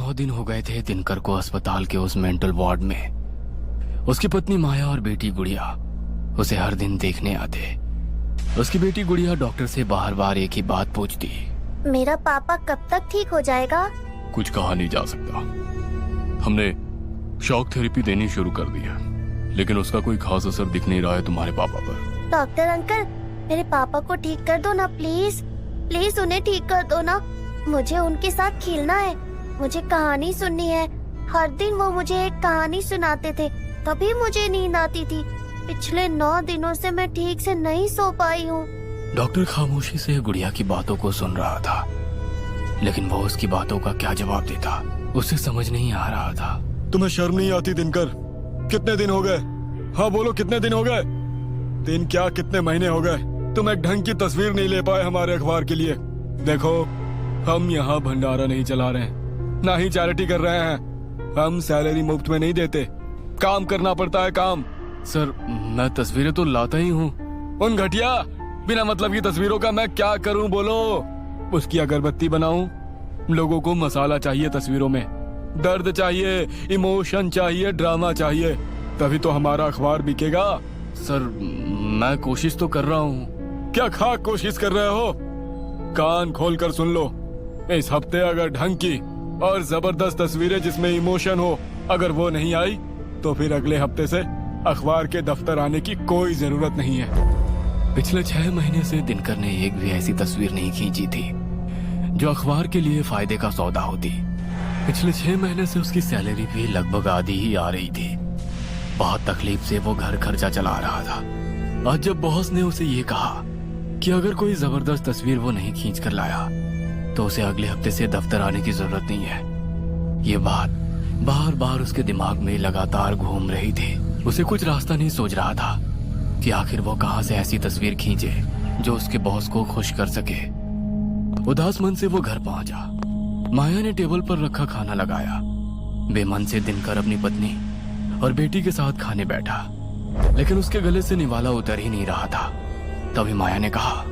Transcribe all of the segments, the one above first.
9 दिन हो गए थे दिनकर को अस्पताल के उस मेंटल वार्ड में। उसकी पत्नी माया और बेटी गुड़िया उसे हर दिन देखने आते। उसकी बेटी गुड़िया डॉक्टर से बार बार एक ही बात पूछती, मेरा पापा कब तक ठीक हो जाएगा? कुछ कहा नहीं जा सकता। हमने शॉक थेरेपी देनी शुरू कर दी है, लेकिन उसका कोई खास असर दिख नहीं रहा है तुम्हारे पापा पर। डॉक्टर अंकल, मेरे पापा को ठीक कर दो ना प्लीज। प्लीज उन्हें ठीक कर दो ना। मुझे उनके साथ खेलना है, मुझे कहानी सुननी है। हर दिन वो मुझे एक कहानी सुनाते थे, तभी मुझे नींद आती थी। पिछले 9 दिनों से मैं ठीक से नहीं सो पाई हूँ। डॉक्टर खामोशी से गुड़िया की बातों को सुन रहा था, लेकिन वो उसकी बातों का क्या जवाब देता उसे समझ नहीं आ रहा था। तुम्हें शर्म नहीं आती दिनकर? कितने दिन हो गए? हाँ बोलो, कितने दिन हो गए? दिन क्या कितने महीने हो गए? तुम एक ढंग की तस्वीर नहीं ले पाए हमारे अखबार के लिए। देखो, हम यहाँ भंडारा नहीं चला रहे हैं, ना ही चैरिटी कर रहे हैं। हम सैलरी मुफ्त में नहीं देते, काम करना पड़ता है काम। सर, मैं तस्वीरें तो लाता ही हूँ। उन घटिया बिना मतलब की तस्वीरों का मैं क्या करूं बोलो? उसकी अगरबत्ती बनाऊं? लोगों को मसाला चाहिए तस्वीरों में, दर्द चाहिए, इमोशन चाहिए, ड्रामा चाहिए, तभी तो हमारा अखबार बिकेगा। सर, मैं कोशिश तो कर रहा हूँ। क्या खाक कोशिश कर रहे हो? कान खोल कर सुन लो। इस हफ्ते अगर ढंग की और जबरदस्त तस्वीरें जिसमें इमोशन हो अगर वो नहीं आई, तो फिर अगले हफ्ते से अखबार के दफ्तर आने की कोई जरूरत नहीं है। पिछले 6 महीने से दिनकर ने एक भी ऐसी तस्वीर नहीं खींची थी जो अखबार के लिए फायदे का सौदा होती। पिछले 6 महीने से उसकी सैलरी भी लगभग आधी ही आ रही थी। बहुत तकलीफ से वो घर खर्चा चला रहा था। आज जब बॉस ने उसे ये कहा कि अगर कोई जबरदस्त तस्वीर वो नहीं खींच कर लाया तो उसे अगले हफ्ते से दफ्तर आने की जरूरत नहीं है, ये बात बार बार उसके दिमाग में लगातार घूम रही थी। उसे कुछ रास्ता नहीं सूझ रहा था कि आखिर वो कहां से ऐसी तस्वीर खींचे जो उसके बॉस को खुश कर सके। उदास मन से वो घर पहुंचा। माया ने टेबल पर रखा खाना लगाया। बेमन से दिनकर अपनी पत्नी और बेटी के साथ खाने बैठा, लेकिन उसके गले से निवाला उतर ही नहीं रहा था। तभी माया ने कहा,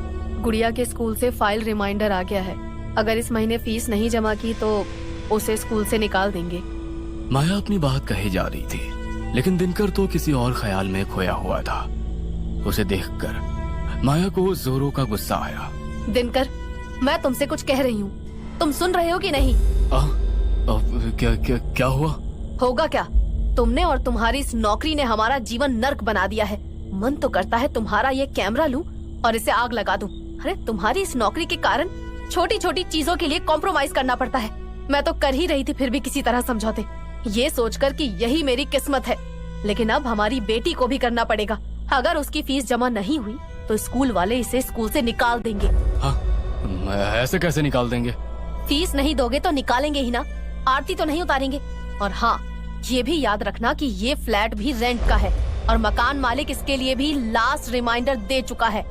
गुड़िया के स्कूल से फाइल रिमाइंडर आ गया है। अगर इस महीने फीस नहीं जमा की तो उसे स्कूल से निकाल देंगे। माया अपनी बात कही जा रही थी, लेकिन दिनकर तो किसी और ख्याल में खोया हुआ था। उसे देखकर माया को जोरों का गुस्सा आया। दिनकर, मैं तुमसे कुछ कह रही हूँ, तुम सुन रहे हो कि नहीं? क्या हुआ? होगा क्या? तुमने और तुम्हारी इस नौकरी ने हमारा जीवन नर्क बना दिया है। मन तो करता है तुम्हारा ये कैमरा लूं और इसे आग लगा दूं। अरे तुम्हारी इस नौकरी के कारण छोटी छोटी चीजों के लिए कॉम्प्रोमाइज करना पड़ता है। मैं तो कर ही रही थी फिर भी किसी तरह समझौते, ये सोचकर कि यही मेरी किस्मत है। लेकिन अब हमारी बेटी को भी करना पड़ेगा। अगर उसकी फीस जमा नहीं हुई तो स्कूल वाले इसे स्कूल से निकाल देंगे। हाँ, ऐसे कैसे निकाल देंगे? फीस नहीं दोगे तो निकालेंगे ही ना, आरती तो नहीं उतारेंगे। और हाँ, ये भी याद रखना कि ये फ्लैट भी रेंट का है और मकान मालिक इसके लिए भी लास्ट रिमाइंडर दे चुका है।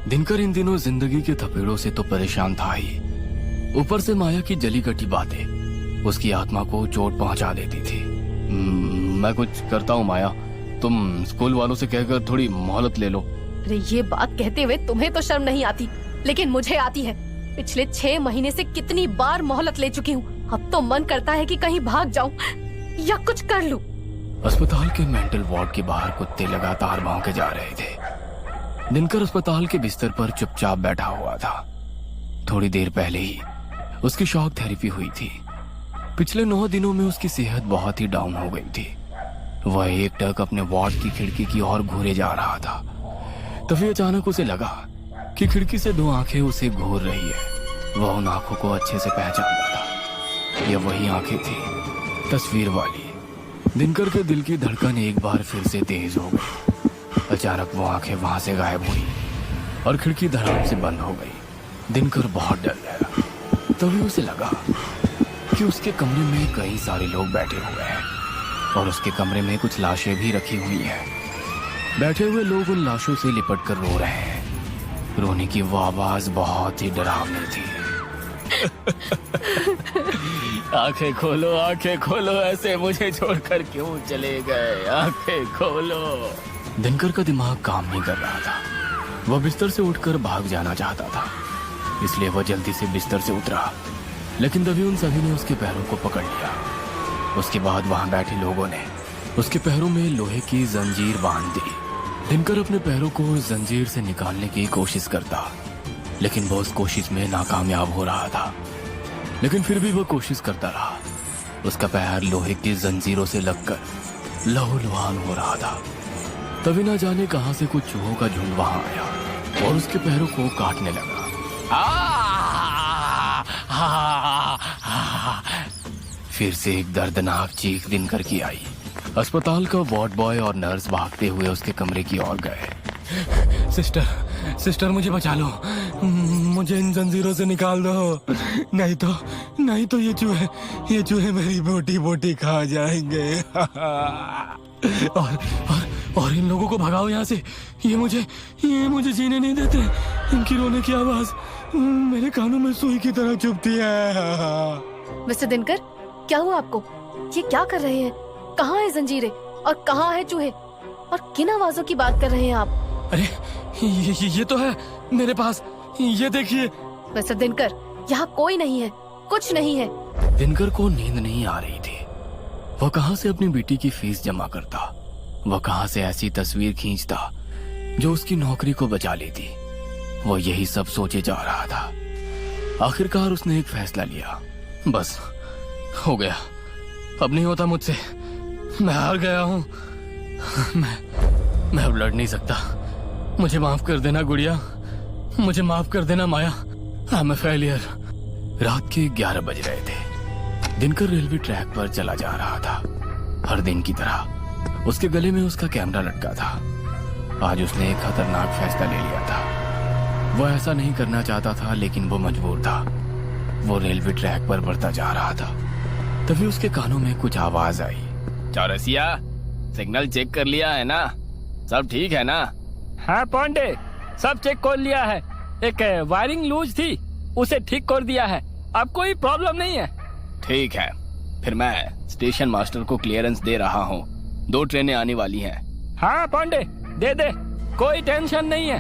दिनकर इन दिनों जिंदगी के थपेड़ों से तो परेशान था ही, ऊपर से माया की जली कटी बातें उसकी आत्मा को चोट पहुंचा देती थी। मैं कुछ करता हूँ माया, तुम स्कूल वालों से कहकर थोड़ी मोहलत ले लो। अरे ये बात कहते हुए तुम्हें तो शर्म नहीं आती, लेकिन मुझे आती है। पिछले 6 महीने से कितनी बार मोहलत ले चुकी हूँ। अब तो मन करता है कि कहीं भाग जाऊं या कुछ कर लूं। अस्पताल के मेंटल वार्ड के बाहर कुत्ते लगातार भौंके जा रहे थे। दिनकर अस्पताल के बिस्तर पर चुपचाप बैठा हुआ था। थोड़ी देर पहले ही उसकी शॉक थेरेपी हुई थी। पिछले 9 दिनों में उसकी सेहत बहुत ही डाउन हो गई थी। वह एकटक अपने वार्ड की खिड़की की ओर घूरे जा रहा था। तभी अचानक उसे लगा कि खिड़की से 2 आंखें उसे घूर रही है। वह उन आंखों को अच्छे से पहचानता था। यह वही आंखें थी, तस्वीर वाली। दिनकर के दिल की धड़कन एक बार फिर से तेज हो गई। अचानक वो आंखें वहां से गायब हुई और खिड़की धड़ाम से बंद हो गई। दिनकर बहुत डर गया। तभी उसे लगा कि उसके कमरे में कई सारे लोग बैठे हुए हैं और उसके कमरे में कुछ लाशें भी रखी हुई हैं। बैठे हुए लोग उन लाशों से लिपट कर रो रहे हैं। रोने की वो आवाज बहुत ही डरावनी थी। आंखें खोलो, ऐसे मुझे छोड़कर क्यों चले गए? आंखें खोलो। दिनकर का दिमाग काम नहीं कर रहा था। वह बिस्तर से उठकर भाग जाना चाहता था, इसलिए वह जल्दी से बिस्तर से उतरा लेकिन तभी उन सभी ने उसके पैरों को पकड़ लिया। उसके बाद वहां बैठे लोगों ने उसके पैरों में लोहे की जंजीर बांध दी। दिनकर अपने पैरों को उस जंजीर से निकालने की कोशिश करता, लेकिन वो उस कोशिश में नाकामयाब हो रहा था। लेकिन फिर भी वो कोशिश करता रहा। उसका पैर लोहे की जंजीरों से लगकर लहूलुहान हो रहा था। तभी न जाने कहां से कुछ चूहों का झुंड वहां आया और उसके पैरों को काटने लगा। फिर से एक दर्दनाक चीख दिनकर की आई। अस्पताल का वार्ड बॉय और नर्स भागते हुए उसके कमरे की ओर गए। सिस्टर मुझे बचा लो, मुझे इन जंजीरों से निकाल दो, नहीं तो ये चूहे मेरी बोटी बोटी खा जाएंगे। और इन लोगों को भगाओ यहाँ से, ये मुझे जीने नहीं देते। इनकी रोने की आवाज मेरे कानों में सुई की तरह चुभती है। मिस्टर दिनकर, क्या हुआ आपको? ये क्या कर रहे हैं? कहाँ है जंजीरें और कहाँ है चूहे? और किन आवाजों की बात कर रहे हैं आप? अरे ये तो है मेरे पास, ये देखिए। मिस्टर दिनकर, यहाँ कोई नहीं है, कुछ नहीं है। दिनकर को नींद नहीं आ रही थी। वो कहां से अपनी बेटी की फीस जमा करता, वो कहां से ऐसी तस्वीर खींचता जो उसकी नौकरी को बचा लेती। वो यही सब सोचे जा रहा था। आखिरकार उसने एक फैसला लिया। बस हो गया, अब नहीं होता मुझसे, मैं हार गया हूं। मैं अब लड़ नहीं सकता। मुझे माफ कर देना गुड़िया, मुझे माफ कर देना माया। I am a failure. रात के 11 बज रहे थे। दिनकर रेलवे ट्रैक पर चला जा रहा था। हर दिन की तरह उसके गले में उसका कैमरा लटका था। आज उसने एक खतरनाक फैसला ले लिया था। वो ऐसा नहीं करना चाहता था, लेकिन वो मजबूर था। वो रेलवे ट्रैक पर बढ़ता जा रहा था। तभी उसके कानों में कुछ आवाज आई। चौरसिया, सिग्नल चेक कर लिया है ना? सब ठीक है ना? हाँ पांडे, सब चेक कर लिया है। एक वायरिंग लूज थी, उसे ठीक कर दिया है। अब कोई प्रॉब्लम नहीं है। ठीक है, फिर मैं स्टेशन मास्टर को क्लियरेंस दे रहा हूँ। 2 ट्रेनें आने वाली हैं। हाँ पांडे, दे दे, कोई टेंशन नहीं है।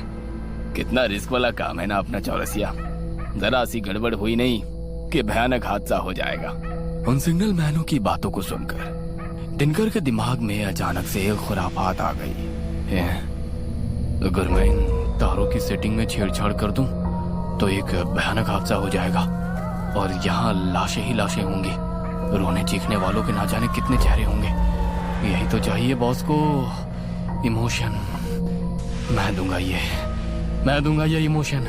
कितना रिस्क वाला काम है ना अपना चौरसिया। जरा सी गड़बड़ हुई नहीं कि भयानक हादसा हो जाएगा। उन सिग्नल मैनों की बातों को सुनकर दिनकर के दिमाग में अचानक से एक खुरापात आ गई। अगर मैं इन तारों की सेटिंग में छेड़छाड़ कर दूं तो एक भयानक हादसा हो जाएगा और यहाँ लाशें ही लाशें होंगी। रोने चीखने वालों के ना जाने कितने चेहरे होंगे। यही तो चाहिए बॉस को, इमोशन। मैं दूंगा ये इमोशन।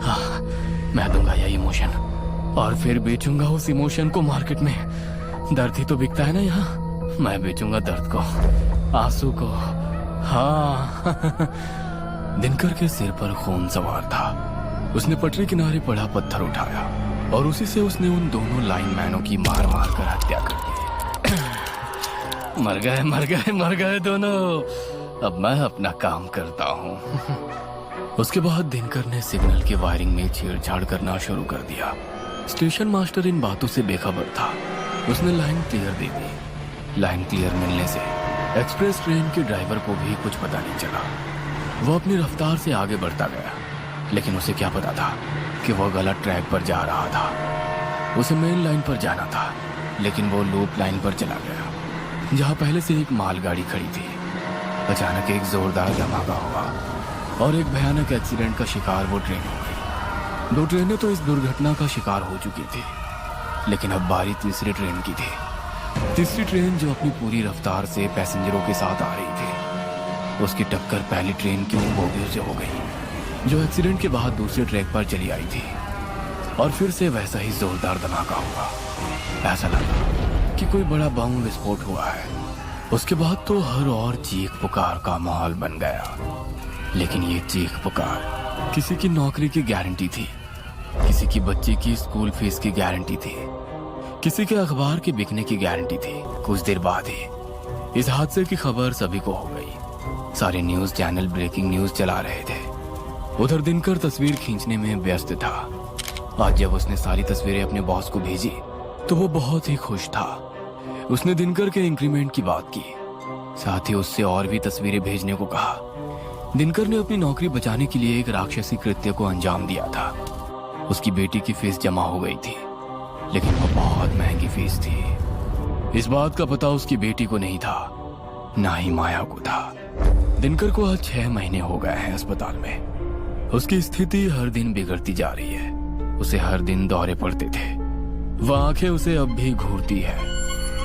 हाँ, मैं दूंगा ये इमोशन और फिर बेचूंगा उस इमोशन को मार्केट में। दर्द ही तो बिकता है ना यहाँ। मैं बेचूंगा दर्द को, आंसू को। हाँ। दिनकर के सिर पर खून सवार था। उसने पटरी किनारे पड़ा पत्थर उठाया और उसी से उसने उन दोनों लाइनमैनों की मार कर हत्या कर दी। मर गए दोनों। अब मैं अपना काम करता हूँ। उसके बाद दिनकर ने सिग्नल की वायरिंग में छेड़छाड़ करना शुरू कर दिया। स्टेशन मास्टर इन बातों से बेखबर था। उसने लाइन क्लियर दे दी। लाइन क्लियर मिलने से एक्सप्रेस ट्रेन के ड्राइवर को भी कुछ पता नहीं चला। वो अपनी रफ्तार से आगे बढ़ता गया, लेकिन उसे क्या पता था कि वो गलत ट्रैक पर जा रहा था। उसे मेन लाइन पर जाना था, लेकिन वो लूप लाइन पर चला गया, जहाँ पहले से एक मालगाड़ी खड़ी थी। अचानक एक जोरदार धमाका हुआ और एक भयानक एक्सीडेंट का शिकार वो ट्रेन हो गई। 2 ट्रेनें तो इस दुर्घटना का शिकार हो चुकी थी, लेकिन अब बारी तीसरी ट्रेन की थी। तीसरी ट्रेन जो अपनी पूरी रफ्तार से पैसेंजरों के साथ आ रही थी, उसकी टक्कर पहली ट्रेन की उन बोगियों से हो गई जो एक्सीडेंट के बाद दूसरे ट्रैक पर चली आई थी। और फिर से वैसा ही जोरदार धमाका हुआ। ऐसा लगा कि कोई बड़ा बम विस्फोट हुआ है। उसके बाद तो हर और चीख पुकार का माहौल बन गया। लेकिन ये चीख पुकार किसी की नौकरी की गारंटी थी, किसी की बच्चे की स्कूल फीस की गारंटी थी, किसी के अखबार के बिकने की गारंटी थी। कुछ देर बाद ही इस हादसे की खबर सभी को हो गई। सारे न्यूज चैनल ब्रेकिंग न्यूज चला रहे थे। उधर दिनकर तस्वीर खींचने में व्यस्त था। आज जब उसने सारी तस्वीरें अपने बॉस को भेजी तो वो बहुत ही खुश था। उसने दिनकर के इंक्रीमेंट की बात की, साथ ही उससे और भी तस्वीरें भेजने को कहा। दिनकर ने अपनी नौकरी बचाने के लिए एक राक्षसी कृत्य को अंजाम दिया था। उसकी बेटी की फीस जमा हो गई थी। लेकिन वो बहुत महंगी फीस थी। इस बात का पता उसकी बेटी को नहीं था, ना ही माया को था। दिनकर को आज 6 महीने हो गए हैं अस्पताल में। उसकी स्थिति हर दिन बिगड़ती जा रही है। उसे हर दिन दौरे पड़ते थे। वह आंखें उसे अब भी घूरती है।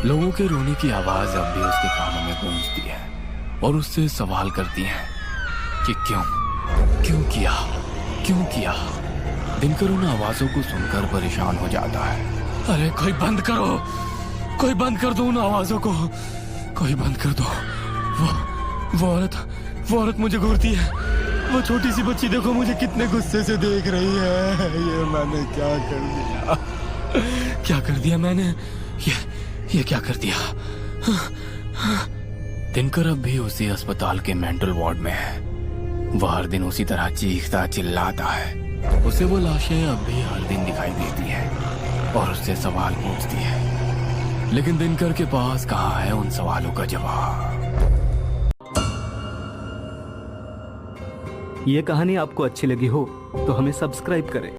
लोगों के रोने की आवाज अब भी उसके कानों में गूंजती है और उससे सवाल करती है कि क्यों किया। दिनकर उन आवाजों को सुनकर परेशान हो जाता है। अरे कोई बंद कर दो उन आवाजों को, कोई बंद कर दो। वो औरत मुझे घूरती है। वो छोटी सी बच्ची देखो मुझे कितने गुस्से से देख रही है। ये मैंने क्या कर दिया मैंने? ये क्या कर दिया? दिनकर अब भी उसी अस्पताल के मेंटल वार्ड में है। वह हर दिन उसी तरह चीखता चिल्लाता है। उसे वो लाशें अब भी हर दिन दिखाई देती है और उससे सवाल पूछती है, लेकिन दिनकर के पास कहाँ है उन सवालों का जवाब। ये कहानी आपको अच्छी लगी हो तो हमें सब्सक्राइब करें